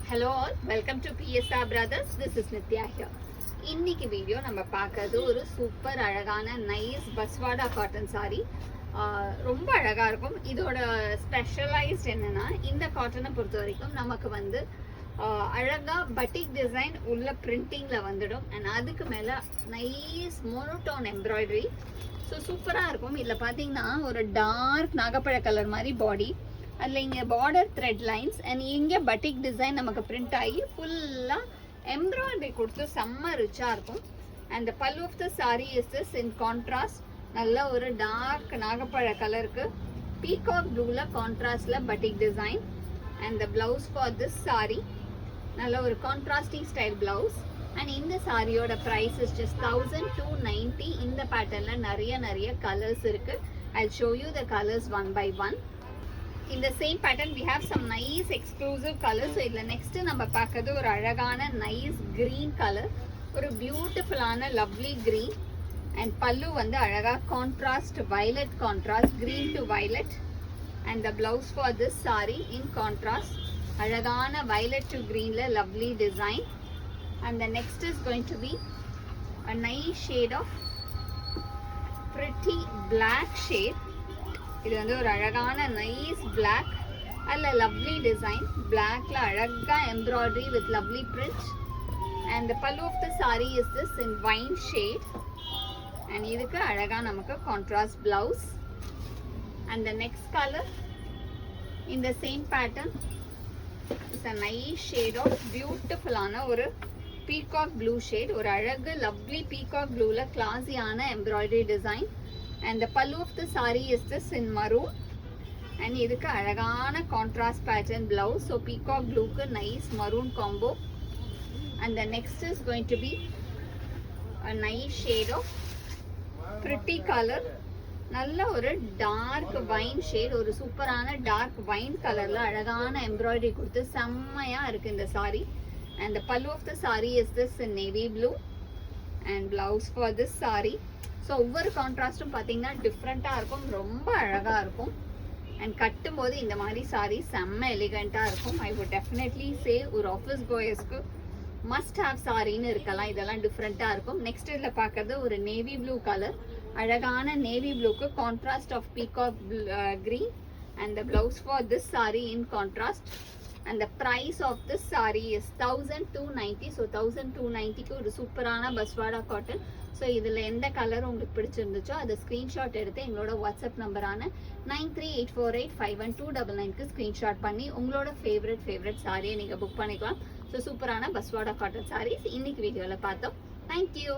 Hello all, welcome to PSR Brothers. This is Nitya here. இன்னைக்கு video நம்ம பார்க்கறது ஒரு சூப்பர் அழகான நைஸ் பஸ்வாடா காட்டன் சாரி. ரொம்ப அழகா இருக்கும். இதோட ஸ்பெஷலைஸ்ட் என்னன்னா இந்த காட்டனை பொறுத்த வரைக்கும் நமக்கு வந்து அழகா பட்டிக் டிசைன் உள்ள பிரிண்டிங்ல வந்துடும். அண்ட் அதுக்கு மேல நைஸ் மோனோடோன் எம்ப்ராய்டரி. ஸோ சூப்பராக இருக்கும். இதில் பார்த்தீங்கன்னா ஒரு டார்க் நாகப்பழ கலர் மாதிரி பாடி, அதில் இங்கே பார்டர் த்ரெட் லைன்ஸ் அண்ட் இங்கே பட்டிக் டிசைன் நமக்கு பிரிண்ட் ஆகி ஃபுல்லாக எம்ப்ராய்டரி கொடுத்து செம்ம ரிச்சாக இருக்கும். And the pallu of the sari is this in contrast. நல்ல ஒரு டார்க் நாகப்பழ கலருக்கு பீகாக் ப்ளூவில் கான்ட்ராஸ்டில் batik design. And the blouse for this sari நல்ல ஒரு கான்ட்ராஸ்டிங் ஸ்டைல் பிளவுஸ். அண்ட் இந்த சாரியோட ப்ரைஸ் இஸ் ஜஸ்ட் 1290. இந்த பேட்டர்னில் நிறைய கலர்ஸ் இருக்குது. I'll show you the colors one by one. In the same pattern we have some nice exclusive colors. So idla next நம்ம பார்க்கிறது ஒரு அழகான nice green color, ஒரு பியூட்டிஃபுல்லான lovely green. and pallu வந்து அழகா contrast violet contrast, green to violet. and the blouse for this saree in contrast, அழகான violet to green ல lovely design. and the next is going to be a nice shade of pretty black shade. இது வந்து ஒரு அழகான nice black, அதில் lovely design. பிளாக்ல அழகா embroidery with lovely print. And the pallu of the sari is this in wine shade. And இதுக்கு அழகா நமக்கு contrast blouse. And the next colour in the same pattern is a nice shade of பியூட்டிஃபுல்லான ஒரு peacock blue shade. ஒரு அழகு lovely peacock ப்ளூவில் கிளாஸியான embroidery design. and the pallu of the saree is this in maroon. and இதுக்கு அழகான contrast pattern blouse. so peacock blue க்கு nice maroon combo. and the next is going to be a nice shade of pretty color. நல்ல ஒரு dark wine shade, ஒரு சூப்பரான dark wine கலர்ல அழகான embroidery கொடுத்து செம்மையா இருக்கு இந்த saree. and the pallu of the saree is this in navy blue. and blouse for this saree. So ஒவ்வொரு கான்ட்ராஸ்ட்டும் பார்த்தீங்கன்னா டிஃப்ரெண்ட்டாக இருக்கும், ரொம்ப அழகாக இருக்கும். அண்ட் கட்டும்போது இந்த மாதிரி சாரீ செம்ம எலிகண்ட்டாக இருக்கும். ஐ வுட் டெஃபினெட்லி சே ஒரு ஆஃபீஸ் கோயர்ஸ்க்கு மஸ்ட் ஹாவ் சாரின்னு இருக்கலாம். இதெல்லாம் டிஃப்ரெண்ட்டாக இருக்கும். நெக்ஸ்ட் இதில் பார்க்குறது ஒரு நேவி ப்ளூ கலர். அழகான நேவி ப்ளூக்கு contrast of peacock green. And the blouse for this sari in contrast. and the price of this saree is 1290. so 1290க்கு ஒரு சூப்பரான பஸ்வாடா காட்டன். ஸோ இதில் எந்த கலர் உங்களுக்கு பிடிச்சிருந்துச்சோ அதை ஸ்க்ரீன்ஷாட் எடுத்து எங்களோட வாட்ஸ்அப் நம்பரான 9384851299க்கு ஸ்க்ரீன்ஷாட் பண்ணி உங்களோட ஃபேவரட் சாரியை நீங்கள் புக் பண்ணிக்கலாம். ஸோ சூப்பரான பஸ்வாடா காட்டன் சாரீஸ் இன்னைக்கு வீடியோவில் பார்த்தோம். தேங்க்யூ.